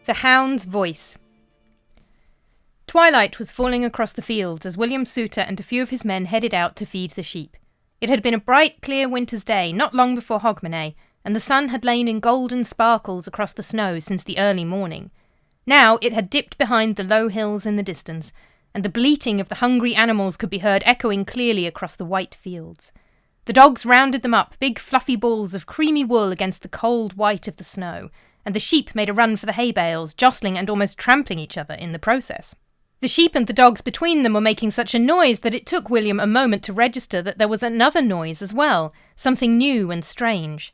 The Hound's Voice. Twilight was falling across the fields as William Sutor and a few of his men headed out to feed the sheep. It had been a bright, clear winter's day not long before Hogmanay, and the sun had lain in golden sparkles across the snow since the early morning. Now it had dipped behind the low hills in the distance, and the bleating of the hungry animals could be heard echoing clearly across the white fields. The dogs rounded them up, big fluffy balls of creamy wool against the cold white of the snow, and the sheep made a run for the hay bales, jostling and almost trampling each other in the process. The sheep and the dogs between them were making such a noise that it took William a moment to register that there was another noise as well, something new and strange.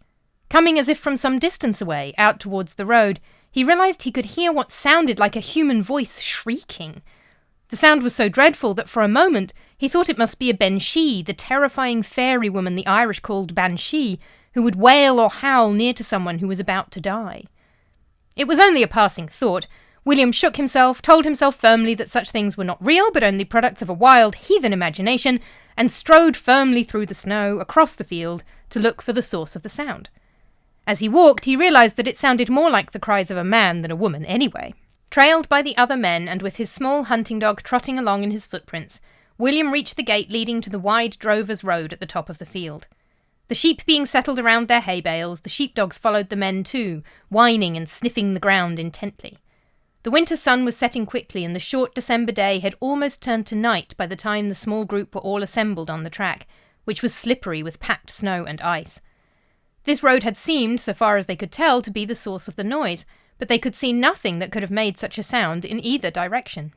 Coming as if from some distance away, out towards the road, he realised he could hear what sounded like a human voice shrieking. The sound was so dreadful that for a moment he thought it must be a banshee, the terrifying fairy woman the Irish called banshee, who would wail or howl near to someone who was about to die. It was only a passing thought. William shook himself, told himself firmly that such things were not real but only products of a wild, heathen imagination, and strode firmly through the snow, across the field, to look for the source of the sound. As he walked, he realised that it sounded more like the cries of a man than a woman anyway. Trailed by the other men, and with his small hunting dog trotting along in his footprints, William reached the gate leading to the wide drover's road at the top of the field. The sheep being settled around their hay bales, the sheepdogs followed the men too, whining and sniffing the ground intently. The winter sun was setting quickly, and the short December day had almost turned to night by the time the small group were all assembled on the track, which was slippery with packed snow and ice. This road had seemed, so far as they could tell, to be the source of the noise, but they could see nothing that could have made such a sound in either direction.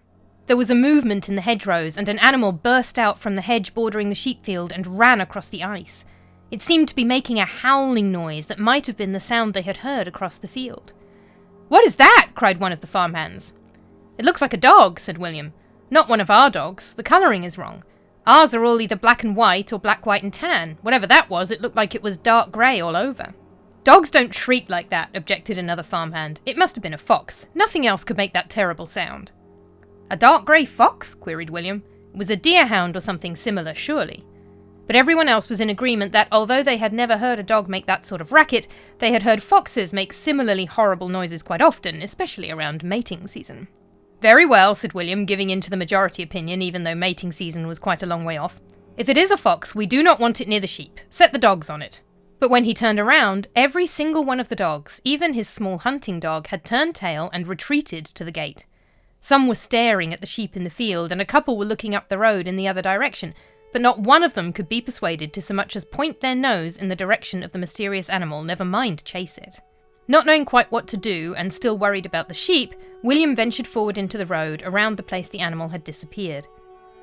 There was a movement in the hedgerows, and an animal burst out from the hedge bordering the sheepfield and ran across the ice. It seemed to be making a howling noise that might have been the sound they had heard across the field. "What is that?" cried one of the farmhands. "It looks like a dog," said William. "Not one of our dogs. The colouring is wrong. Ours are all either black and white or black, white and tan. Whatever that was, it looked like it was dark grey all over." "Dogs don't shriek like that," objected another farmhand. "It must have been a fox. Nothing else could make that terrible sound." "A dark grey fox?" queried William. "It was a deerhound or something similar, surely." But everyone else was in agreement that, although they had never heard a dog make that sort of racket, they had heard foxes make similarly horrible noises quite often, especially around mating season. "Very well," said William, giving in to the majority opinion, even though mating season was quite a long way off. "If it is a fox, we do not want it near the sheep. Set the dogs on it." But when he turned around, every single one of the dogs, even his small hunting dog, had turned tail and retreated to the gate. Some were staring at the sheep in the field, and a couple were looking up the road in the other direction, but not one of them could be persuaded to so much as point their nose in the direction of the mysterious animal, never mind chase it. Not knowing quite what to do, and still worried about the sheep, William ventured forward into the road, around the place the animal had disappeared.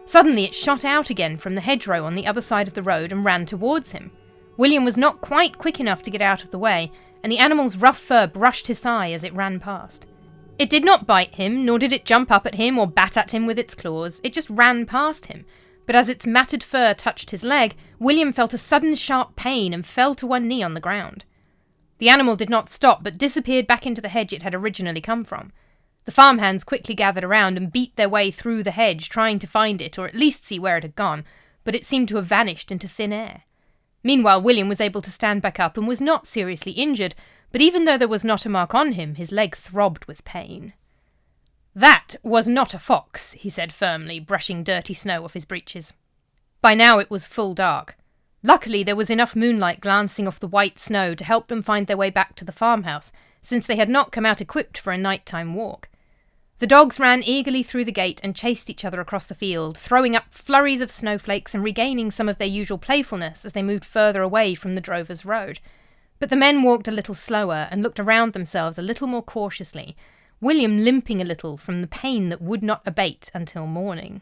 Suddenly it shot out again from the hedgerow on the other side of the road and ran towards him. William was not quite quick enough to get out of the way, and the animal's rough fur brushed his thigh as it ran past. It did not bite him, nor did it jump up at him or bat at him with its claws. It just ran past him. But as its matted fur touched his leg, William felt a sudden sharp pain and fell to one knee on the ground. The animal did not stop, but disappeared back into the hedge it had originally come from. The farmhands quickly gathered around and beat their way through the hedge, trying to find it, or at least see where it had gone, but it seemed to have vanished into thin air. Meanwhile, William was able to stand back up and was not seriously injured, but even though there was not a mark on him, his leg throbbed with pain. "That was not a fox," he said firmly, brushing dirty snow off his breeches. By now it was full dark. Luckily there was enough moonlight glancing off the white snow to help them find their way back to the farmhouse, since they had not come out equipped for a nighttime walk. The dogs ran eagerly through the gate and chased each other across the field, throwing up flurries of snowflakes and regaining some of their usual playfulness as they moved further away from the drover's road. But the men walked a little slower and looked around themselves a little more cautiously, William limping a little from the pain that would not abate until morning.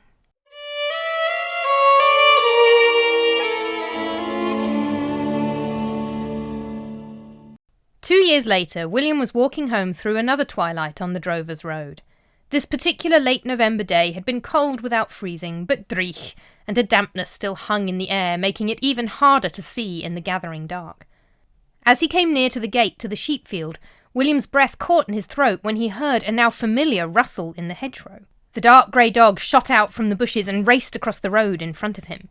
Two years later, William was walking home through another twilight on the drover's road. This particular late November day had been cold without freezing, but dreich, and a dampness still hung in the air, making it even harder to see in the gathering dark. As he came near to the gate to the sheepfield, William's breath caught in his throat when he heard a now familiar rustle in the hedgerow. The dark grey dog shot out from the bushes and raced across the road in front of him.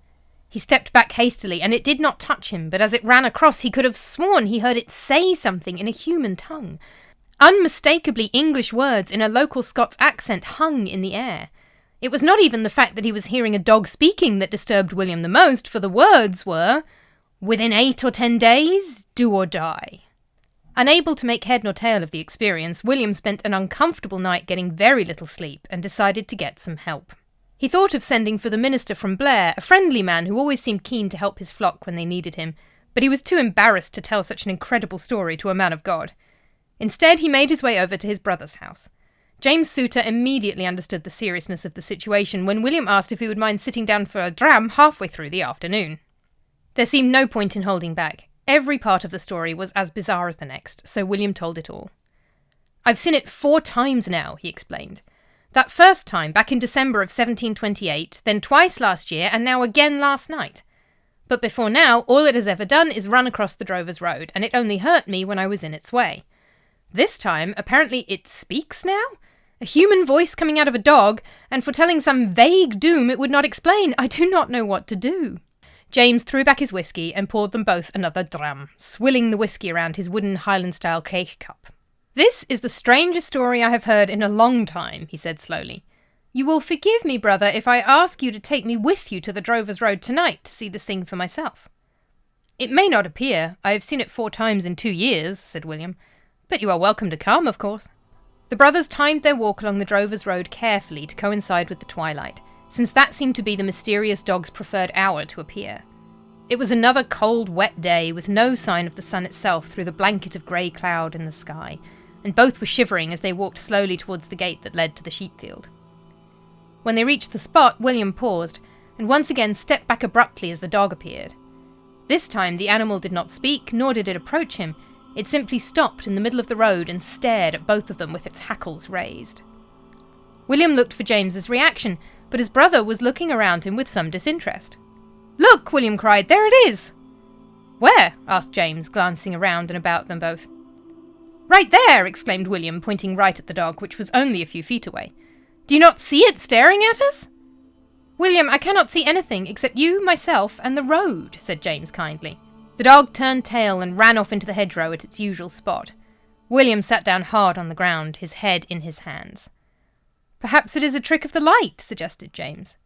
He stepped back hastily, and it did not touch him, but as it ran across he could have sworn he heard it say something in a human tongue. Unmistakably English words in a local Scots accent hung in the air. It was not even the fact that he was hearing a dog speaking that disturbed William the most, for the words were, "Within 8 or 10 days, do or die." Unable to make head nor tail of the experience, William spent an uncomfortable night getting very little sleep and decided to get some help. He thought of sending for the minister from Blair, a friendly man who always seemed keen to help his flock when they needed him, but he was too embarrassed to tell such an incredible story to a man of God. Instead, he made his way over to his brother's house. James Sutor immediately understood the seriousness of the situation when William asked if he would mind sitting down for a dram halfway through the afternoon. There seemed no point in holding back. Every part of the story was as bizarre as the next, so William told it all. "I've seen it 4 times now," he explained. "That first time, back in December of 1728, then twice last year, and now again last night. But before now, all it has ever done is run across the Drovers' Road, and it only hurt me when I was in its way. This time, apparently it speaks now? A human voice coming out of a dog, and foretelling some vague doom it would not explain. I do not know what to do." James threw back his whiskey and poured them both another dram, swilling the whiskey around his wooden Highland-style cake cup. "This is the strangest story I have heard in a long time," he said slowly. "You will forgive me, brother, if I ask you to take me with you to the Drovers' Road tonight to see this thing for myself." "It may not appear. I have seen it 4 times in 2 years," said William. "But you are welcome to come, of course." The brothers timed their walk along the Drovers' Road carefully to coincide with the twilight, since that seemed to be the mysterious dog's preferred hour to appear. It was another cold, wet day, with no sign of the sun itself through the blanket of grey cloud in the sky, and both were shivering as they walked slowly towards the gate that led to the sheepfield. When they reached the spot, William paused, and once again stepped back abruptly as the dog appeared. This time the animal did not speak, nor did it approach him. It simply stopped in the middle of the road and stared at both of them with its hackles raised. William looked for James's reaction, but his brother was looking around him with some disinterest. "Look!" William cried. "There it is!" "Where?" asked James, glancing around and about them both. "Right there!" exclaimed William, pointing right at the dog, which was only a few feet away. "Do you not see it staring at us?" "William, I cannot see anything except you, myself, and the road," said James kindly. The dog turned tail and ran off into the hedgerow at its usual spot. William sat down hard on the ground, his head in his hands. "Perhaps it is a trick of the light," suggested James.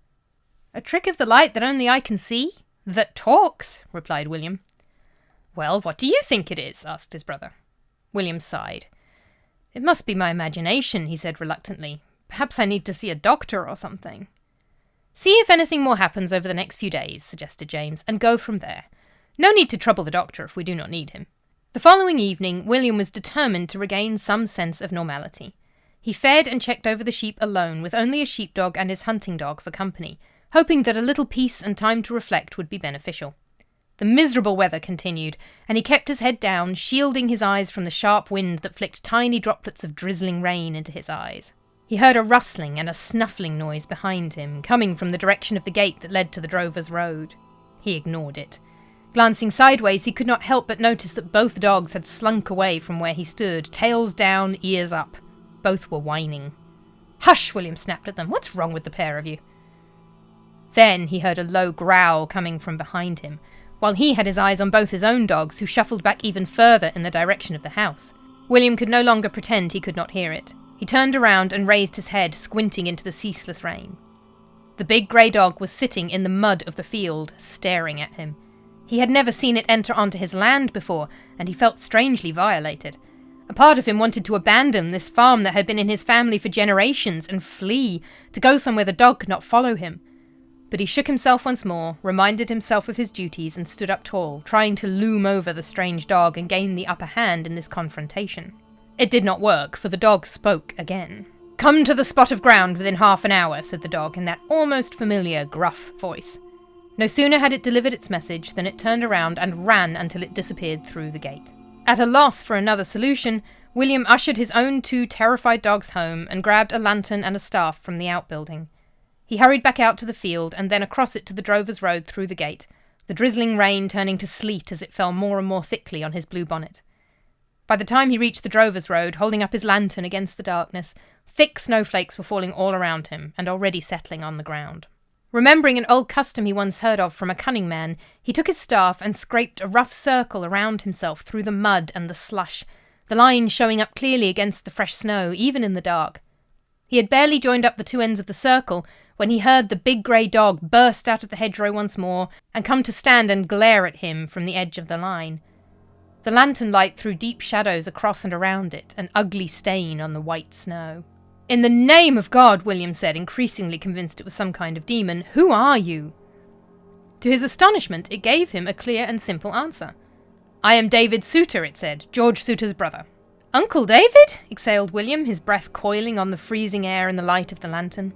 "A trick of the light that only I can see? That talks?" replied William. "Well, what do you think it is?" asked his brother. William sighed. "It must be my imagination," he said reluctantly. "Perhaps I need to see a doctor or something." "See if anything more happens over the next few days," suggested James, "and go from there. No need to trouble the doctor if we do not need him." The following evening, William was determined to regain some sense of normality. He fed and checked over the sheep alone, with only a sheepdog and his hunting dog for company, hoping that a little peace and time to reflect would be beneficial. The miserable weather continued, and he kept his head down, shielding his eyes from the sharp wind that flicked tiny droplets of drizzling rain into his eyes. He heard a rustling and a snuffling noise behind him, coming from the direction of the gate that led to the Drovers' Road. He ignored it. Glancing sideways, he could not help but notice that both dogs had slunk away from where he stood, tails down, ears up. Both were whining. "Hush!" William snapped at them. "What's wrong with the pair of you?" Then he heard a low growl coming from behind him, while he had his eyes on both his own dogs, who shuffled back even further in the direction of the house. William could no longer pretend he could not hear it. He turned around and raised his head, squinting into the ceaseless rain. The big grey dog was sitting in the mud of the field, staring at him. He had never seen it enter onto his land before, and he felt strangely violated. A part of him wanted to abandon this farm that had been in his family for generations and flee, to go somewhere the dog could not follow him. But he shook himself once more, reminded himself of his duties, and stood up tall, trying to loom over the strange dog and gain the upper hand in this confrontation. It did not work, for the dog spoke again. "Come to the spot of ground within half an hour," said the dog in that almost familiar, gruff voice. No sooner had it delivered its message than it turned around and ran until it disappeared through the gate. At a loss for another solution, William ushered his own 2 terrified dogs home and grabbed a lantern and a staff from the outbuilding. He hurried back out to the field and then across it to the Drovers' Road through the gate, the drizzling rain turning to sleet as it fell more and more thickly on his blue bonnet. By the time he reached the Drovers' Road, holding up his lantern against the darkness, thick snowflakes were falling all around him and already settling on the ground. Remembering an old custom he once heard of from a cunning man, he took his staff and scraped a rough circle around himself through the mud and the slush, the line showing up clearly against the fresh snow, even in the dark. He had barely joined up the two ends of the circle when he heard the big grey dog burst out of the hedgerow once more and come to stand and glare at him from the edge of the line. The lantern light threw deep shadows across and around it, an ugly stain on the white snow. "In the name of God," William said, increasingly convinced it was some kind of demon, "who are you?" To his astonishment, it gave him a clear and simple answer. "I am David Sutor," it said, "George Sutor's brother." "Uncle David?" exhaled William, his breath coiling on the freezing air in the light of the lantern.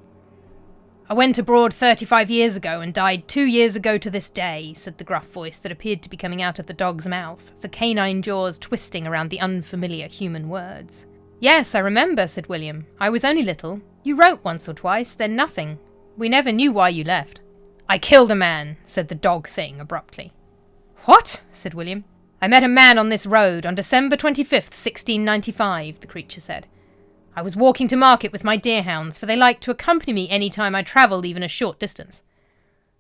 "I went abroad 35 years ago and died 2 years ago to this day," said the gruff voice that appeared to be coming out of the dog's mouth, the canine jaws twisting around the unfamiliar human words. "Yes, I remember," said William. "I was only little. You wrote once or twice, then nothing. We never knew why you left." "I killed a man," said the dog thing abruptly. "What?" said William. "I met a man on this road on December 25th, 1695, the creature said. "I was walking to market with my deerhounds, for they liked to accompany me any time I travelled even a short distance.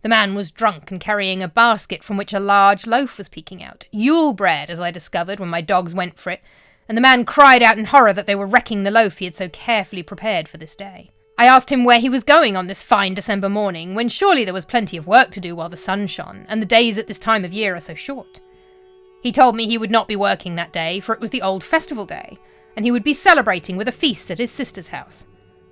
The man was drunk and carrying a basket from which a large loaf was peeking out. Yule bread, as I discovered when my dogs went for it, and the man cried out in horror that they were wrecking the loaf he had so carefully prepared for this day. I asked him where he was going on this fine December morning, when surely there was plenty of work to do while the sun shone, and the days at this time of year are so short. He told me he would not be working that day, for it was the old festival day, and he would be celebrating with a feast at his sister's house.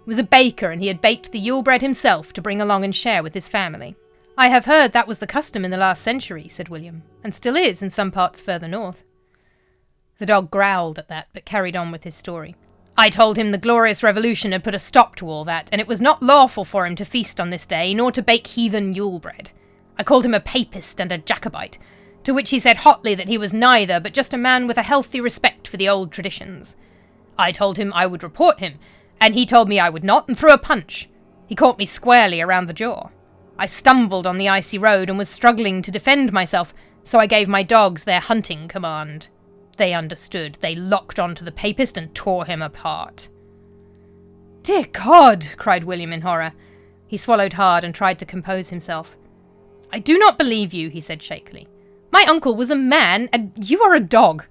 He was a baker, and he had baked the Yule bread himself to bring along and share with his family. I have heard that was the custom in the last century," said William, "and still is in some parts further north." The dog growled at that, but carried on with his story. "I told him the glorious revolution had put a stop to all that, and it was not lawful for him to feast on this day, nor to bake heathen Yule bread. I called him a papist and a Jacobite, to which he said hotly that he was neither, but just a man with a healthy respect for the old traditions. I told him I would report him, and he told me I would not, and threw a punch. He caught me squarely around the jaw. I stumbled on the icy road and was struggling to defend myself, so I gave my dogs their hunting command. They understood. They locked onto the papist and tore him apart." "Dear God!" cried William in horror. He swallowed hard and tried to compose himself. "I do not believe you," he said shakily. "My uncle was a man, and you are a dog.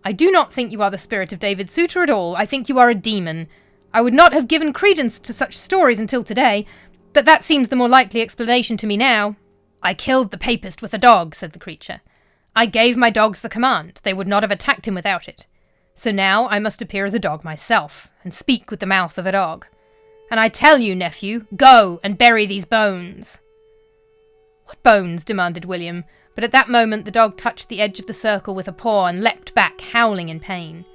I do not think you are the spirit of David Sutor at all. I think you are a demon. I would not have given credence to such stories until today, but that seems the more likely explanation to me now." "I killed the papist with a dog," said the creature. "I gave my dogs the command. They would not have attacked him without it. So now I must appear as a dog myself, and speak with the mouth of a dog. And I tell you, nephew, go and bury these bones." "What bones?" demanded William, but at that moment the dog touched the edge of the circle with a paw and leapt back, howling in pain.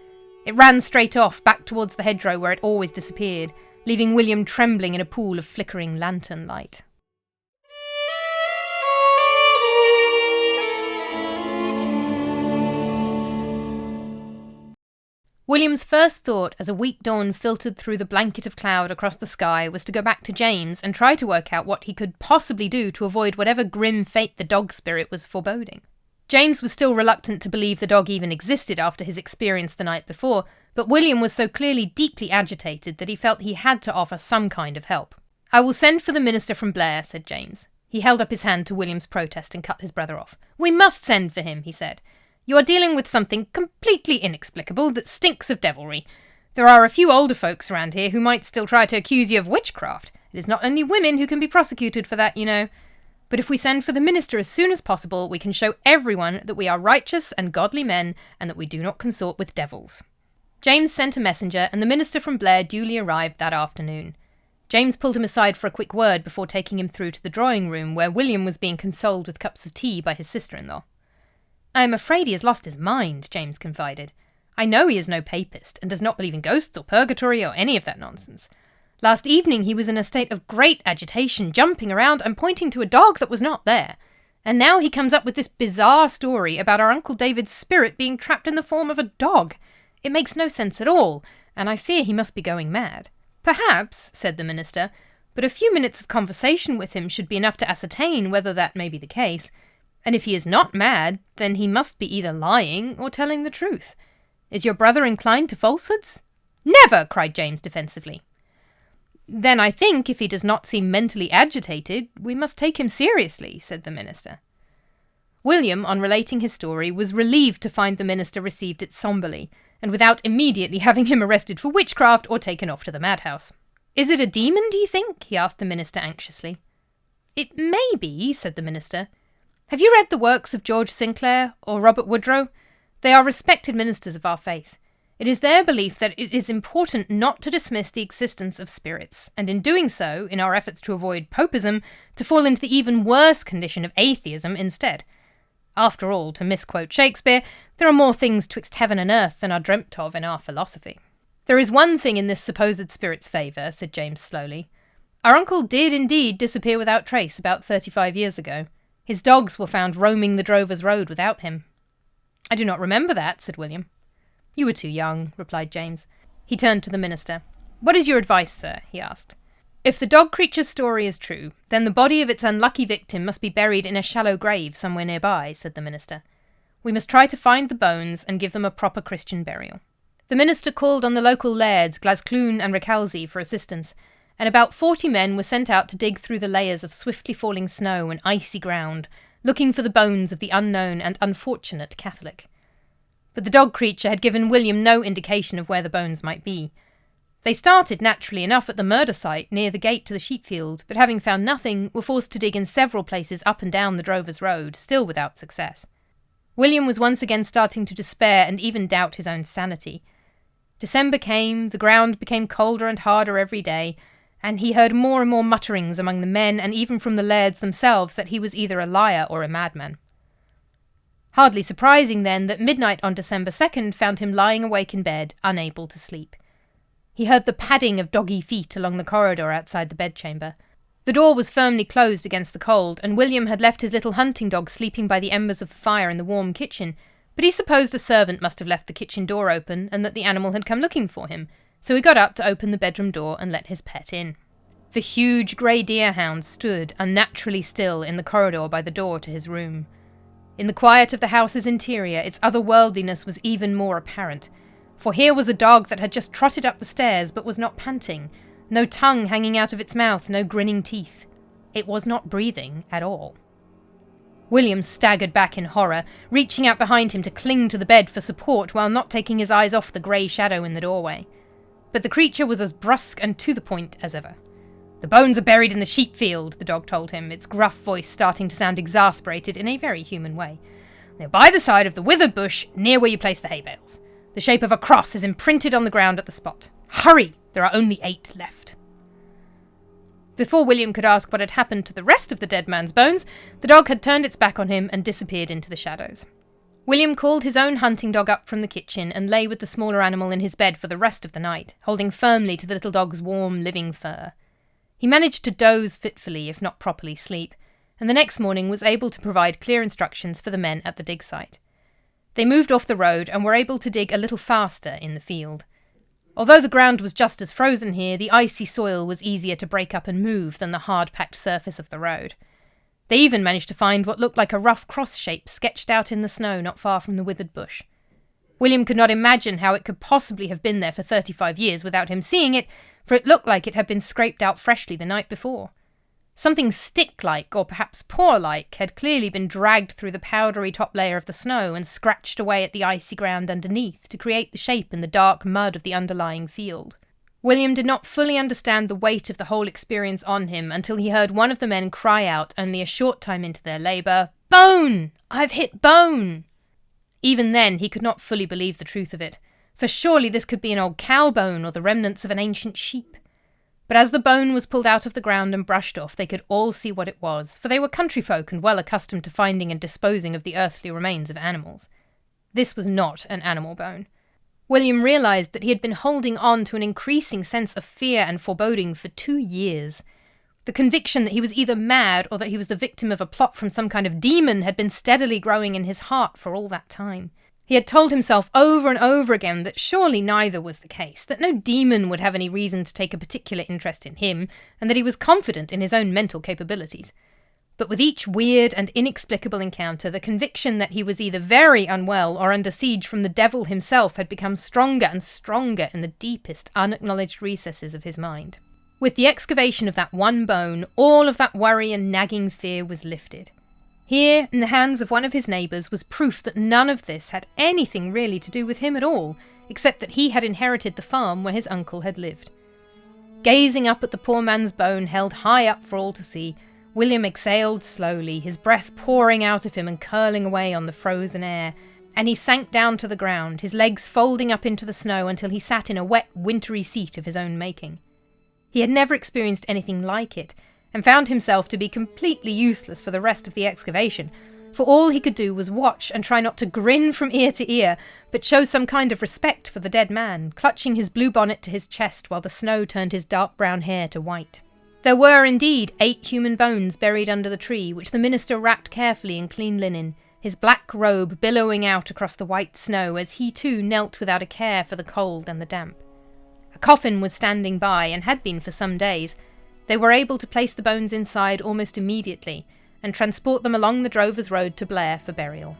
It ran straight off, back towards the hedgerow where it always disappeared, leaving William trembling in a pool of flickering lantern light. William's first thought as a weak dawn filtered through the blanket of cloud across the sky was to go back to James and try to work out what he could possibly do to avoid whatever grim fate the dog spirit was foreboding. James was still reluctant to believe the dog even existed after his experience the night before, but William was so clearly deeply agitated that he felt he had to offer some kind of help. "I will send for the minister from Blair," said James. He held up his hand to William's protest and cut his brother off. "We must send for him," he said. "You are dealing with something completely inexplicable that stinks of devilry. There are a few older folks around here who might still try to accuse you of witchcraft. It is not only women who can be prosecuted for that, you know. But if we send for the minister as soon as possible, we can show everyone that we are righteous and godly men and that we do not consort with devils." James sent a messenger, and the minister from Blair duly arrived that afternoon. James pulled him aside for a quick word before taking him through to the drawing room, where William was being consoled with cups of tea by his sister-in-law. "I am afraid he has lost his mind," James confided. "I know he is no papist, and does not believe in ghosts or purgatory or any of that nonsense. Last evening he was in a state of great agitation, jumping around and pointing to a dog that was not there. And now he comes up with this bizarre story about our Uncle David's spirit being trapped in the form of a dog. It makes no sense at all, and I fear he must be going mad." "Perhaps," said the minister, "but a few minutes of conversation with him should be enough to ascertain whether that may be the case. And if he is not mad, then he must be either lying or telling the truth. Is your brother inclined to falsehoods?" "Never!" cried James defensively. "Then I think, if he does not seem mentally agitated, we must take him seriously," said the minister. William, on relating his story, was relieved to find the minister received it somberly, and without immediately having him arrested for witchcraft or taken off to the madhouse. "Is it a demon, do you think?" he asked the minister anxiously. "It may be," said the minister. "Have you read the works of George Sinclair or Robert Woodrow? They are respected ministers of our faith. It is their belief that it is important not to dismiss the existence of spirits, and in doing so, in our efforts to avoid popism, to fall into the even worse condition of atheism instead. After all, to misquote Shakespeare, there are more things twixt heaven and earth than are dreamt of in our philosophy." "There is one thing in this supposed spirit's favour," said James slowly. "Our uncle did indeed disappear without trace about 35 years ago. His dogs were found roaming the Drovers' Road without him." "I do not remember that," said William. "You were too young," replied James. He turned to the minister. "What is your advice, sir?" he asked. "If the dog creature's story is true, then the body of its unlucky victim must be buried in a shallow grave somewhere nearby," said the minister. "We must try to find the bones and give them a proper Christian burial." The minister called on the local lairds, Glascloon and Recalzy, for assistance, and about 40 men were sent out to dig through the layers of swiftly falling snow and icy ground, looking for the bones of the unknown and unfortunate Catholic. But the dog creature had given William no indication of where the bones might be. They started naturally enough at the murder site near the gate to the sheepfield, but having found nothing, were forced to dig in several places up and down the Drovers' Road, still without success. William was once again starting to despair and even doubt his own sanity. December came, the ground became colder and harder every day, and he heard more and more mutterings among the men and even from the lairds themselves that he was either a liar or a madman. Hardly surprising, then, that midnight on December 2nd found him lying awake in bed, unable to sleep. He heard the padding of doggy feet along the corridor outside the bedchamber. The door was firmly closed against the cold, and William had left his little hunting dog sleeping by the embers of the fire in the warm kitchen, but he supposed a servant must have left the kitchen door open and that the animal had come looking for him, so he got up to open the bedroom door and let his pet in. The huge grey deerhound stood unnaturally still in the corridor by the door to his room. In the quiet of the house's interior, its otherworldliness was even more apparent, for here was a dog that had just trotted up the stairs but was not panting, no tongue hanging out of its mouth, no grinning teeth. It was not breathing at all. William staggered back in horror, reaching out behind him to cling to the bed for support while not taking his eyes off the grey shadow in the doorway. But the creature was as brusque and to the point as ever. "The bones are buried in the sheepfield," the dog told him, its gruff voice starting to sound exasperated in a very human way. "They're by the side of the withered bush, near where you place the hay bales. The shape of a cross is imprinted on the ground at the spot. Hurry! There are only 8 left." Before William could ask what had happened to the rest of the dead man's bones, the dog had turned its back on him and disappeared into the shadows. William called his own hunting dog up from the kitchen and lay with the smaller animal in his bed for the rest of the night, holding firmly to the little dog's warm, living fur. He managed to doze fitfully, if not properly sleep, and the next morning was able to provide clear instructions for the men at the dig site. They moved off the road and were able to dig a little faster in the field. Although the ground was just as frozen here, the icy soil was easier to break up and move than the hard-packed surface of the road. They even managed to find what looked like a rough cross shape sketched out in the snow not far from the withered bush. William could not imagine how it could possibly have been there for 35 years without him seeing it, for it looked like it had been scraped out freshly the night before. Something stick-like, or perhaps paw-like, had clearly been dragged through the powdery top layer of the snow and scratched away at the icy ground underneath to create the shape in the dark mud of the underlying field. William did not fully understand the weight of the whole experience on him until he heard one of the men cry out, only a short time into their labour, "Bone! I've hit bone!" Even then he could not fully believe the truth of it, for surely this could be an old cow bone or the remnants of an ancient sheep. But as the bone was pulled out of the ground and brushed off, they could all see what it was, for they were country folk and well accustomed to finding and disposing of the earthly remains of animals. This was not an animal bone. William realised that he had been holding on to an increasing sense of fear and foreboding for 2 years. The conviction that he was either mad or that he was the victim of a plot from some kind of demon had been steadily growing in his heart for all that time. He had told himself over and over again that surely neither was the case, that no demon would have any reason to take a particular interest in him, and that he was confident in his own mental capabilities. But with each weird and inexplicable encounter, the conviction that he was either very unwell or under siege from the devil himself had become stronger and stronger in the deepest, unacknowledged recesses of his mind. With the excavation of that one bone, all of that worry and nagging fear was lifted. Here, in the hands of one of his neighbours, was proof that none of this had anything really to do with him at all. except that he had inherited the farm where his uncle had lived. Gazing up at the poor man's bone held high up for all to see, William exhaled slowly, his breath pouring out of him and curling away on the frozen air, and he sank down to the ground, his legs folding up into the snow until he sat in a wet, wintry seat of his own making. He had never experienced anything like it, and found himself to be completely useless for the rest of the excavation, for all he could do was watch and try not to grin from ear to ear, but show some kind of respect for the dead man, clutching his blue bonnet to his chest while the snow turned his dark brown hair to white. There were indeed 8 human bones buried under the tree, which the minister wrapped carefully in clean linen, his black robe billowing out across the white snow as he too knelt without a care for the cold and the damp. A coffin was standing by, and had been for some days. They were able to place the bones inside almost immediately, and transport them along the Drovers' Road to Blair for burial.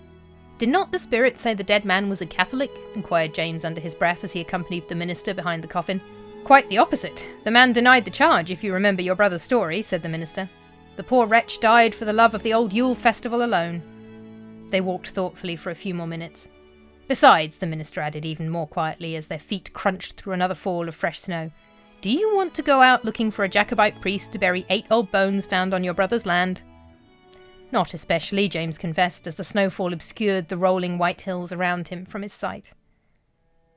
"Did not the spirit say the dead man was a Catholic?" inquired James under his breath as he accompanied the minister behind the coffin. "Quite the opposite. The man denied the charge, if you remember your brother's story," said the minister. "The poor wretch died for the love of the old Yule festival alone." They walked thoughtfully for a few more minutes. "Besides," the minister added even more quietly as their feet crunched through another fall of fresh snow, "do you want to go out looking for a Jacobite priest to bury 8 old bones found on your brother's land?" "Not especially," James confessed, as the snowfall obscured the rolling white hills around him from his sight.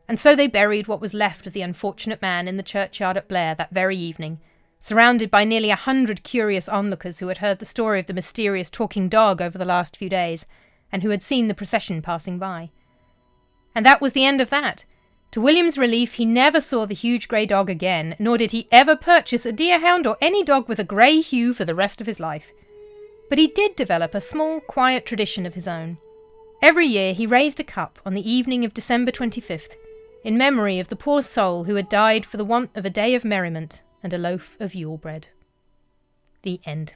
And so they buried what was left of the unfortunate man in the churchyard at Blair that very evening, surrounded by nearly 100 curious onlookers who had heard the story of the mysterious talking dog over the last few days, and who had seen the procession passing by. And that was the end of that. To William's relief, he never saw the huge grey dog again, nor did he ever purchase a deerhound or any dog with a grey hue for the rest of his life. But he did develop a small, quiet tradition of his own. Every year he raised a cup on the evening of December 25th, in memory of the poor soul who had died for the want of a day of merriment and a loaf of Yule bread. The end.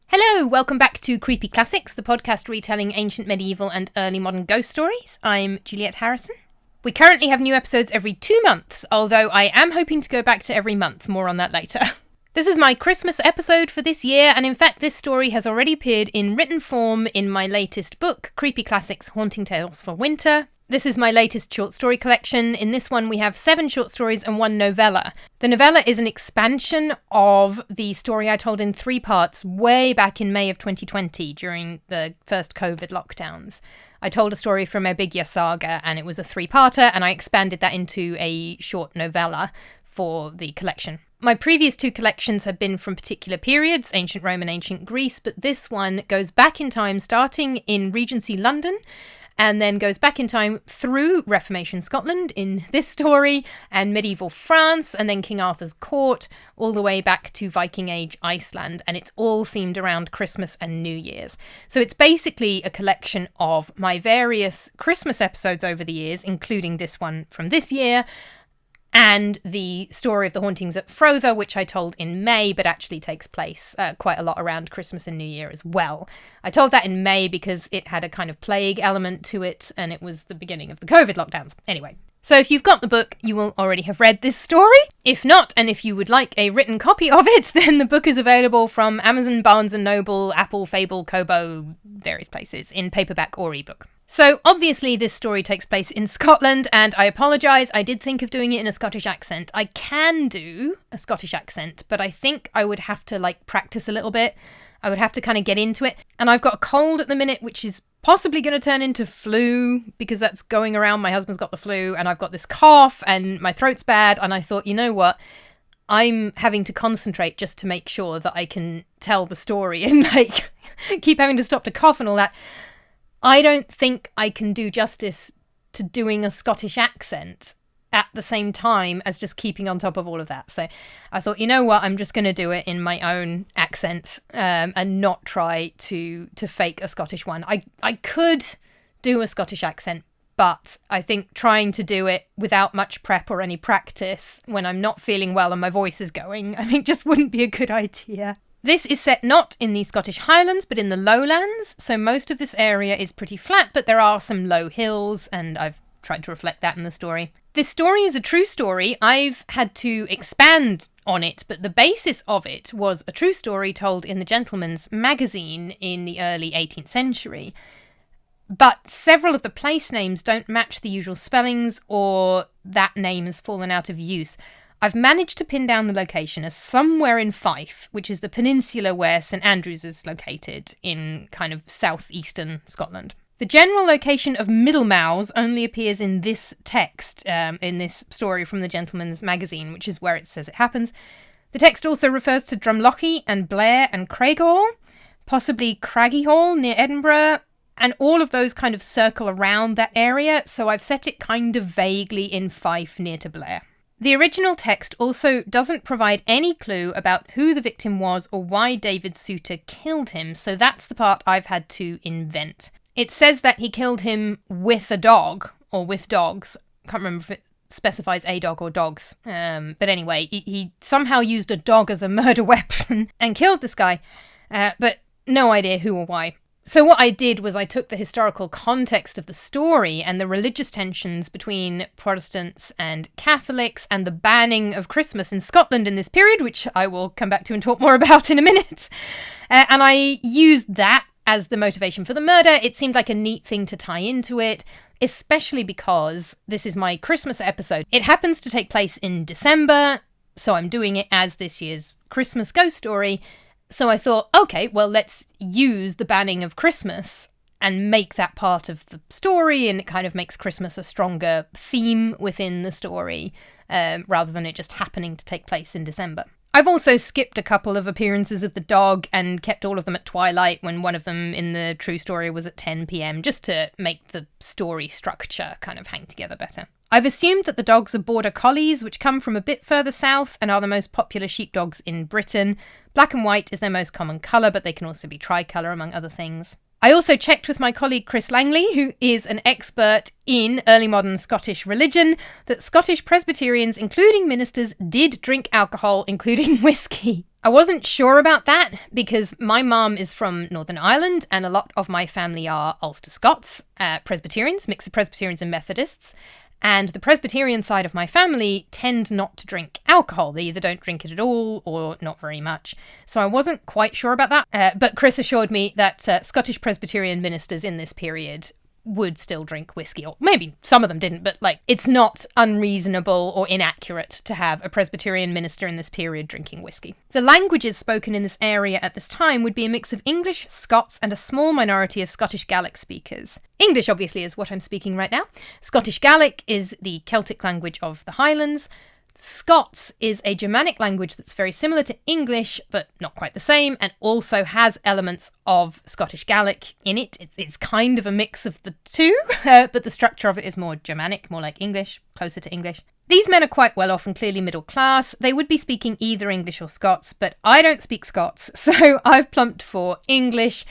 Hello, welcome back to Creepy Classics, the podcast retelling ancient, medieval and early modern ghost stories. I'm Ed Harrisson. We currently have new episodes every 2 months, although I am hoping to go back to every month. More on that later. This is my Christmas episode for this year, and in fact this story has already appeared in written form in my latest book, Creepy Classics Haunting Tales for Winter. This is my latest short story collection. In this one we have 7 short stories and 1 novella. The novella is an expansion of the story I told in 3 parts way back in May of 2020 during the first COVID lockdowns. I told a story from Ebigya Saga and it was a 3-parter, and I expanded that into a short novella for the collection. My previous 2 collections have been from particular periods, ancient Rome and ancient Greece, but this one goes back in time starting in Regency London and then goes back in time through Reformation Scotland in this story, and medieval France, and then King Arthur's court, all the way back to Viking Age Iceland, and it's all themed around Christmas and New Year's. So it's basically a collection of my various Christmas episodes over the years, including this one from this year, and the story of the hauntings at Frother, which I told in May, but actually takes place quite a lot around Christmas and New Year as well. I told that in May because it had a kind of plague element to it, and it was the beginning of the COVID lockdowns. Anyway, so if you've got the book, you will already have read this story. If not, and if you would like a written copy of it, then the book is available from Amazon, Barnes & Noble, Apple, Fable, Kobo, various places, in paperback or ebook. So, obviously, this story takes place in Scotland, and I apologise, I did think of doing it in a Scottish accent. I can do a Scottish accent, but I think I would have to, practice a little bit. I would have to kind of get into it. And I've got a cold at the minute, which is possibly going to turn into flu, because that's going around. My husband's got the flu, and I've got this cough, and my throat's bad, and I thought, you know what? I'm having to concentrate just to make sure that I can tell the story and, keep having to stop to cough and all that. I don't think I can do justice to doing a Scottish accent at the same time as just keeping on top of all of that. So I thought, you know what, I'm just going to do it in my own accent and not try to fake a Scottish one. I could do a Scottish accent, but I think trying to do it without much prep or any practice when I'm not feeling well and my voice is going, I think just wouldn't be a good idea. This is set not in the Scottish Highlands, but in the Lowlands, so most of this area is pretty flat, but there are some low hills, and I've tried to reflect that in the story. This story is a true story. I've had to expand on it, but the basis of it was a true story told in the Gentleman's Magazine in the early 18th century. But several of the place names don't match the usual spellings, or that name has fallen out of use. I've managed to pin down the location as somewhere in Fife, which is the peninsula where St Andrews is located in kind of southeastern Scotland. The general location of Middlemouths only appears in this text, in this story from the Gentleman's Magazine, which is where it says it happens. The text also refers to Drumlochie and Blair and Craighall, possibly Craggyhall near Edinburgh, and all of those kind of circle around that area, so I've set it kind of vaguely in Fife near to Blair. The original text also doesn't provide any clue about who the victim was or why David Sutor killed him, so that's the part I've had to invent. It says that he killed him with a dog, or with dogs. I can't remember if it specifies a dog or dogs. But anyway, he somehow used a dog as a murder weapon and killed this guy, but no idea who or why. So what I did was I took the historical context of the story and the religious tensions between Protestants and Catholics and the banning of Christmas in Scotland in this period, which I will come back to and talk more about in a minute. And I used that as the motivation for the murder. It seemed like a neat thing to tie into it, especially because this is my Christmas episode. It happens to take place in December, so I'm doing it as this year's Christmas ghost story. So I thought, okay, well, let's use the banning of Christmas and make that part of the story, and it kind of makes Christmas a stronger theme within the story, rather than it just happening to take place in December. I've also skipped a couple of appearances of the dog and kept all of them at twilight when one of them in the true story was at 10 p.m, just to make the story structure kind of hang together better. I've assumed that the dogs are border collies, which come from a bit further south and are the most popular sheepdogs in Britain. Black and white is their most common colour, but they can also be tricolour, among other things. I also checked with my colleague Chris Langley, who is an expert in early modern Scottish religion, that Scottish Presbyterians, including ministers, did drink alcohol, including whiskey. I wasn't sure about that because my mum is from Northern Ireland and a lot of my family are Ulster Scots, Presbyterians, mix of Presbyterians and Methodists. And the Presbyterian side of my family tend not to drink alcohol. They either don't drink it at all or not very much. So I wasn't quite sure about that. But Chris assured me that Scottish Presbyterian ministers in this period would still drink whiskey, or maybe some of them didn't, but it's not unreasonable or inaccurate to have a Presbyterian minister in this period drinking whiskey. The languages spoken in this area at this time would be a mix of English, Scots, and a small minority of Scottish Gaelic speakers. English, obviously, is what I'm speaking right now. Scottish Gaelic is the Celtic language of the Highlands. Scots is a Germanic language that's very similar to English, but not quite the same, and also has elements of Scottish Gaelic in it. It's kind of a mix of the two, but the structure of it is more Germanic, more like English, closer to English. These men are quite well off and clearly middle class. They would be speaking either English or Scots, but I don't speak Scots, so I've plumped for English,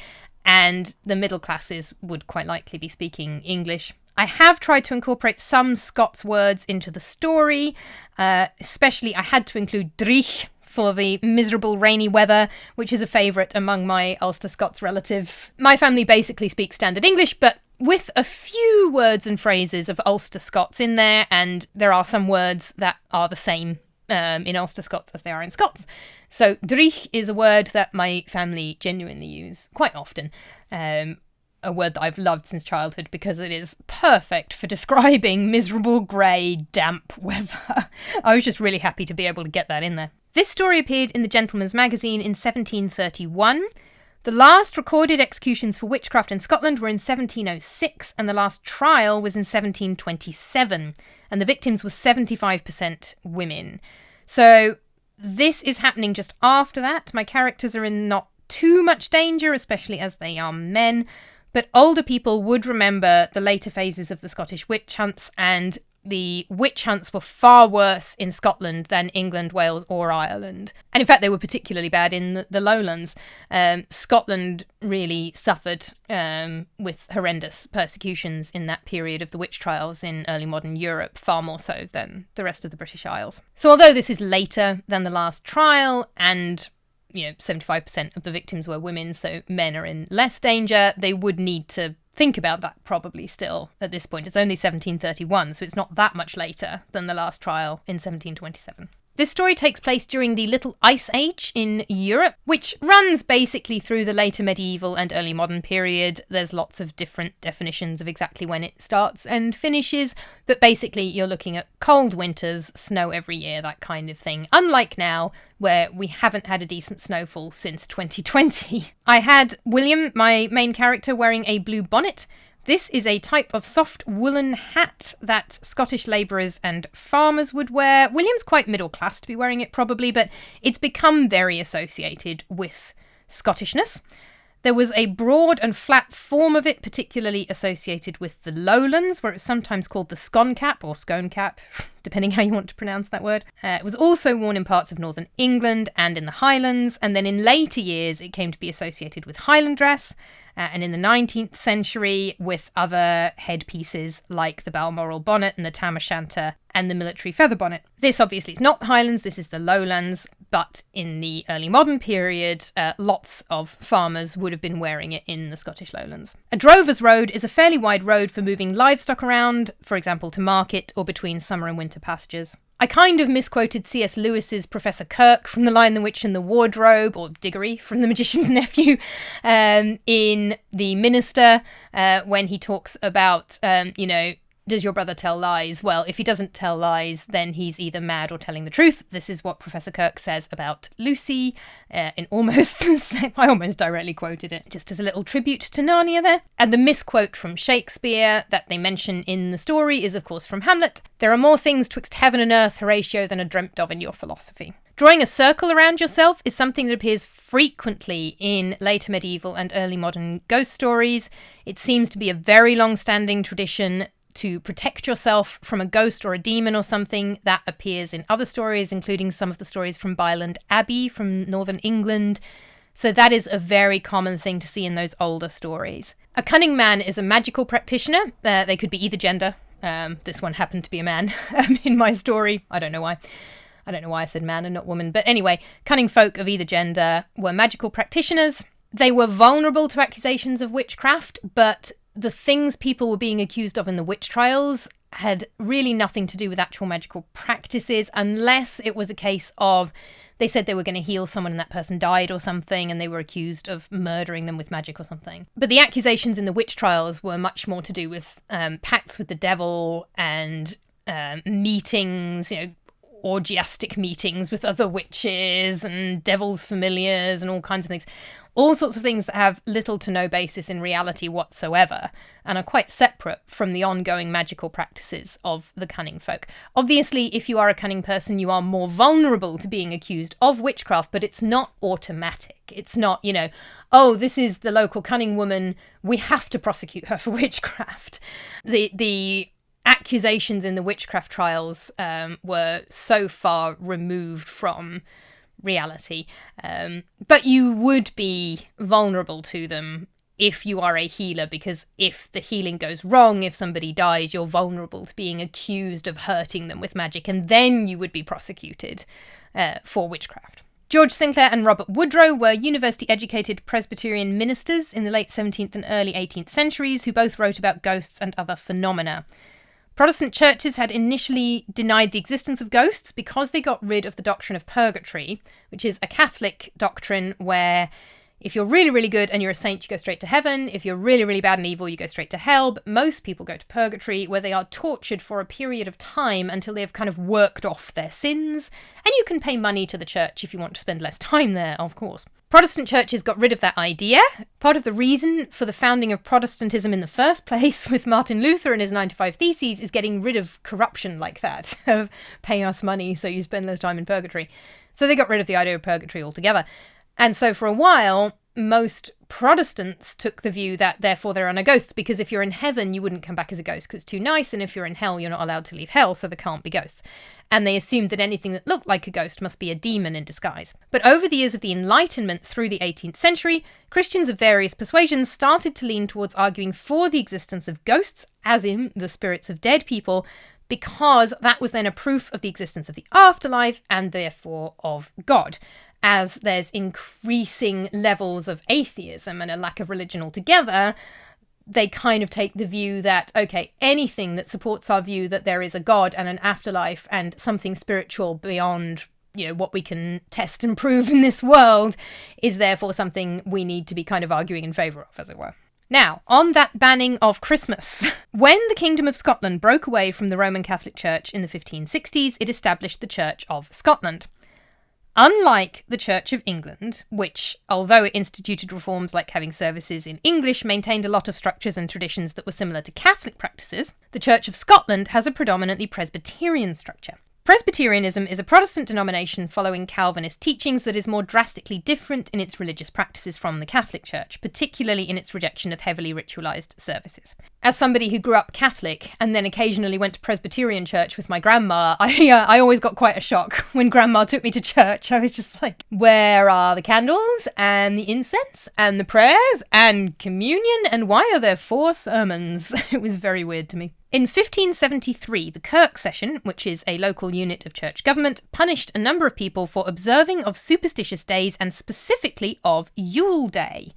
and the middle classes would quite likely be speaking English. I have tried to incorporate some Scots words into the story, especially I had to include drich for the miserable rainy weather, which is a favourite among my Ulster Scots relatives. My family basically speaks standard English, but with a few words and phrases of Ulster Scots in there, and there are some words that are the same in Ulster Scots as they are in Scots. So drich is a word that my family genuinely use quite often. A word that I've loved since childhood because it is perfect for describing miserable, grey, damp weather. I was just really happy to be able to get that in there. This story appeared in the Gentleman's Magazine in 1731. The last recorded executions for witchcraft in Scotland were in 1706, and the last trial was in 1727, and the victims were 75% women. So this is happening just after that. My characters are in not too much danger, especially as they are men. But older people would remember the later phases of the Scottish witch hunts, and the witch hunts were far worse in Scotland than England, Wales or Ireland. And in fact, they were particularly bad in the Lowlands. Scotland really suffered with horrendous persecutions in that period of the witch trials in early modern Europe, far more so than the rest of the British Isles. So although this is later than the last trial, and 75% of the victims were women, so men are in less danger, they would need to think about that probably still at this point. It's only 1731, so it's not that much later than the last trial in 1727. This story takes place during the Little Ice Age in Europe, which runs basically through the later medieval and early modern period. There's lots of different definitions of exactly when it starts and finishes, but basically you're looking at cold winters, snow every year, that kind of thing. Unlike now, where we haven't had a decent snowfall since 2020. I had William, my main character, wearing a blue bonnet. This is a type of soft woolen hat that Scottish labourers and farmers would wear. William's quite middle class to be wearing it probably, but it's become very associated with Scottishness. There was a broad and flat form of it, particularly associated with the Lowlands, where it's sometimes called the scone cap or scone cap, depending how you want to pronounce that word. It was also worn in parts of northern England and in the Highlands, and then in later years it came to be associated with Highland dress, and in the 19th century with other headpieces like the Balmoral bonnet and the tam o'shanter and the military feather bonnet. This obviously is not the Highlands, this is the Lowlands, but in the early modern period, lots of farmers would have been wearing it in the Scottish Lowlands. A drover's road is a fairly wide road for moving livestock around, for example to market or between summer and winter pastures. I kind of misquoted C.S. Lewis's Professor Kirk from The Lion, the Witch and the Wardrobe, or Diggory from The Magician's Nephew, in The Minister, when he talks about, does your brother tell lies? Well, if he doesn't tell lies, then he's either mad or telling the truth. This is what Professor Kirk says about Lucy in almost the same... I almost directly quoted it, just as a little tribute to Narnia there. And the misquote from Shakespeare that they mention in the story is, of course, from Hamlet. There are more things twixt heaven and earth, Horatio, than are dreamt of in your philosophy. Drawing a circle around yourself is something that appears frequently in later medieval and early modern ghost stories. It seems to be a very long-standing tradition to protect yourself from a ghost or a demon or something. That appears in other stories, including some of the stories from Byland Abbey from northern England. So that is a very common thing to see in those older stories. A cunning man is a magical practitioner. They could be either gender. This one happened to be a man in my story. I don't know why. I don't know why I said man and not woman. But anyway, cunning folk of either gender were magical practitioners. They were vulnerable to accusations of witchcraft, but the things people were being accused of in the witch trials had really nothing to do with actual magical practices, unless it was a case of they said they were going to heal someone and that person died or something, and they were accused of murdering them with magic or something. But the accusations in the witch trials were much more to do with pacts with the devil and meetings, orgiastic meetings with other witches and devil's familiars and all kinds of things. All sorts of things that have little to no basis in reality whatsoever and are quite separate from the ongoing magical practices of the cunning folk. Obviously, if you are a cunning person, you are more vulnerable to being accused of witchcraft, but it's not automatic. It's not, oh, this is the local cunning woman, we have to prosecute her for witchcraft. The accusations in the witchcraft trials were so far removed from reality, but you would be vulnerable to them if you are a healer, because if the healing goes wrong, if somebody dies, you're vulnerable to being accused of hurting them with magic, and then you would be prosecuted for witchcraft. George Sinclair and Robert Woodrow were university-educated Presbyterian ministers in the late 17th and early 18th centuries who both wrote about ghosts and other phenomena. Protestant churches had initially denied the existence of ghosts because they got rid of the doctrine of purgatory, which is a Catholic doctrine where if you're really, really good and you're a saint, you go straight to heaven. If you're really, really bad and evil, you go straight to hell. But most people go to purgatory, where they are tortured for a period of time until they have kind of worked off their sins. And you can pay money to the church if you want to spend less time there, of course. Protestant churches got rid of that idea. Part of the reason for the founding of Protestantism in the first place with Martin Luther and his 9 to 5 Theses is getting rid of corruption like that, of pay us money so you spend less time in purgatory. So they got rid of the idea of purgatory altogether. And so for a while, most Protestants took the view that therefore there are no ghosts, because if you're in heaven, you wouldn't come back as a ghost because it's too nice, and if you're in hell, you're not allowed to leave hell, so there can't be ghosts. And they assumed that anything that looked like a ghost must be a demon in disguise. But over the years of the Enlightenment through the 18th century, Christians of various persuasions started to lean towards arguing for the existence of ghosts, as in the spirits of dead people, because that was then a proof of the existence of the afterlife and therefore of God. As there's increasing levels of atheism and a lack of religion altogether, they kind of take the view that, okay, anything that supports our view that there is a God and an afterlife and something spiritual beyond, what we can test and prove in this world is therefore something we need to be kind of arguing in favour of, as it were. Now, on that banning of Christmas, when the Kingdom of Scotland broke away from the Roman Catholic Church in the 1560s, it established the Church of Scotland. Unlike the Church of England, which, although it instituted reforms like having services in English, maintained a lot of structures and traditions that were similar to Catholic practices, the Church of Scotland has a predominantly Presbyterian structure. Presbyterianism is a Protestant denomination following Calvinist teachings that is more drastically different in its religious practices from the Catholic Church, particularly in its rejection of heavily ritualised services. As somebody who grew up Catholic and then occasionally went to Presbyterian church with my grandma, I always got quite a shock when grandma took me to church. I was just like, where are the candles and the incense and the prayers and communion, and why are there 4 sermons? It was very weird to me. In 1573, the Kirk Session, which is a local unit of church government, punished a number of people for observing of superstitious days and specifically of Yule Day.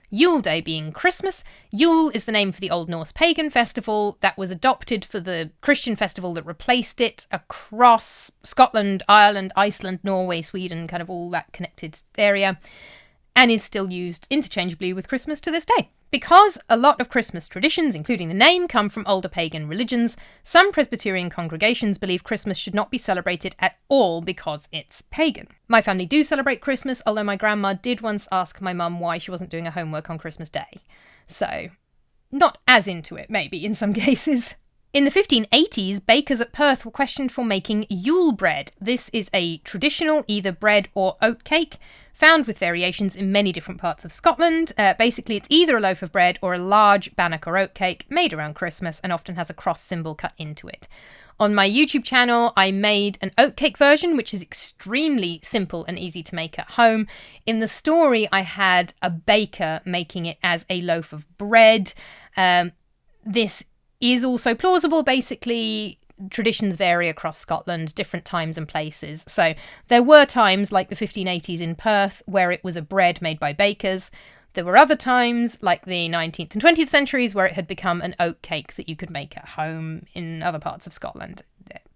Yule Day being Christmas. Yule is the name for the Old Norse pagan festival that was adopted for the Christian festival that replaced it across Scotland, Ireland, Iceland, Norway, Sweden, kind of all that connected area, and is still used interchangeably with Christmas to this day. Because a lot of Christmas traditions, including the name, come from older pagan religions, some Presbyterian congregations believe Christmas should not be celebrated at all because it's pagan. My family do celebrate Christmas, although my grandma did once ask my mum why she wasn't doing her homework on Christmas Day. So, not as into it, maybe, in some cases. In the 1580s, bakers at Perth were questioned for making Yule bread. This is a traditional either bread or oatcake, found with variations in many different parts of Scotland. Basically, it's either a loaf of bread or a large bannock or oatcake made around Christmas and often has a cross symbol cut into it. On my YouTube channel, I made an oatcake version, which is extremely simple and easy to make at home. In the story, I had a baker making it as a loaf of bread. This is also plausible. Basically, traditions vary across Scotland, different times and places. So there were times like the 1580s in Perth where it was a bread made by bakers. There were other times like the 19th and 20th centuries where it had become an oatcake that you could make at home in other parts of Scotland.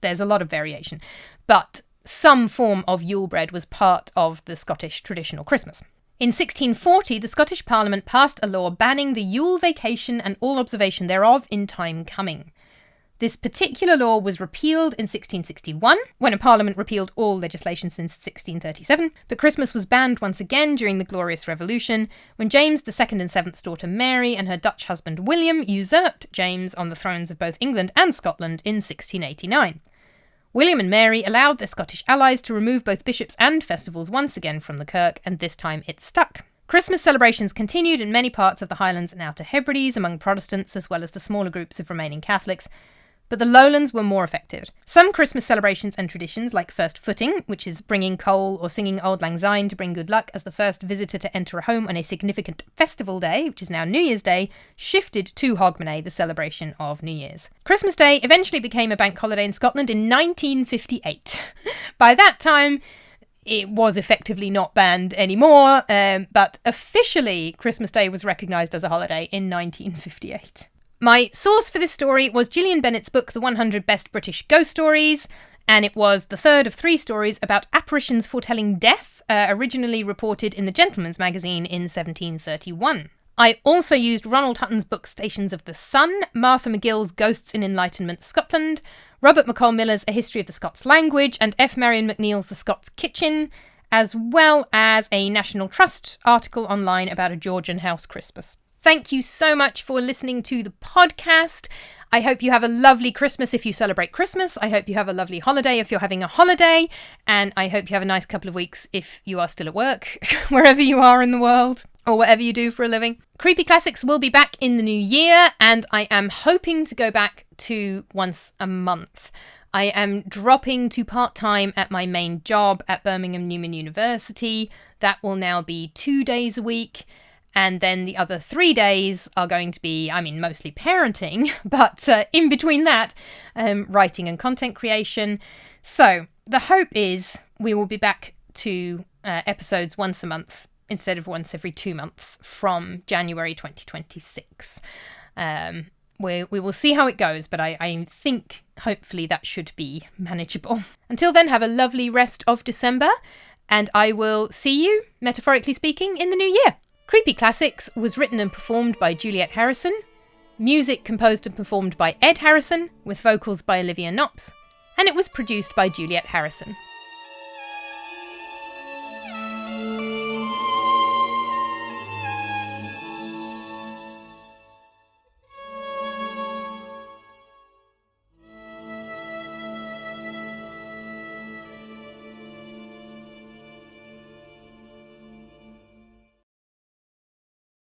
There's a lot of variation, but some form of Yule bread was part of the Scottish traditional Christmas. In 1640, the Scottish Parliament passed a law banning the Yule vacation and all observation thereof in time coming. This particular law was repealed in 1661, when a parliament repealed all legislation since 1637, but Christmas was banned once again during the Glorious Revolution, when James II and 7th daughter Mary and her Dutch husband William usurped James on the thrones of both England and Scotland in 1689. William and Mary allowed their Scottish allies to remove both bishops and festivals once again from the Kirk, and this time it stuck. Christmas celebrations continued in many parts of the Highlands and Outer Hebrides among Protestants as well as the smaller groups of remaining Catholics, but the Lowlands were more affected. Some Christmas celebrations and traditions, like first footing, which is bringing coal or singing Auld Lang Syne to bring good luck as the first visitor to enter a home on a significant festival day, which is now New Year's Day, shifted to Hogmanay, the celebration of New Year's. Christmas Day eventually became a bank holiday in Scotland in 1958. By that time, it was effectively not banned anymore, but officially Christmas Day was recognised as a holiday in 1958. My source for this story was Gillian Bennett's book, The 100 Best British Ghost Stories, and it was the third of 3 stories about apparitions foretelling death, originally reported in the Gentleman's Magazine in 1731. I also used Ronald Hutton's book Stations of the Sun, Martha McGill's Ghosts in Enlightenment Scotland, Robert McColl Miller's A History of the Scots Language, and F. Marian McNeill's The Scots Kitchen, as well as a National Trust article online about a Georgian house Christmas. Thank you so much for listening to the podcast. I hope you have a lovely Christmas if you celebrate Christmas. I hope you have a lovely holiday if you're having a holiday. And I hope you have a nice couple of weeks if you are still at work, wherever you are in the world, or whatever you do for a living. Creepy Classics will be back in the new year, and I am hoping to go back to once a month. I am dropping to part-time at my main job at Birmingham Newman University. That will now be 2 days a week. And then the other 3 days are going to be, mostly parenting, but in between that, writing and content creation. So the hope is we will be back to episodes once a month instead of once every 2 months from January 2026. We will see how it goes, but I think hopefully that should be manageable. Until then, have a lovely rest of December, and I will see you, metaphorically speaking, in the new year. Creepy Classics was written and performed by Ed Harrisson, music composed and performed by Ed Harrisson, with vocals by Olivia Knops, and it was produced by Ed Harrisson.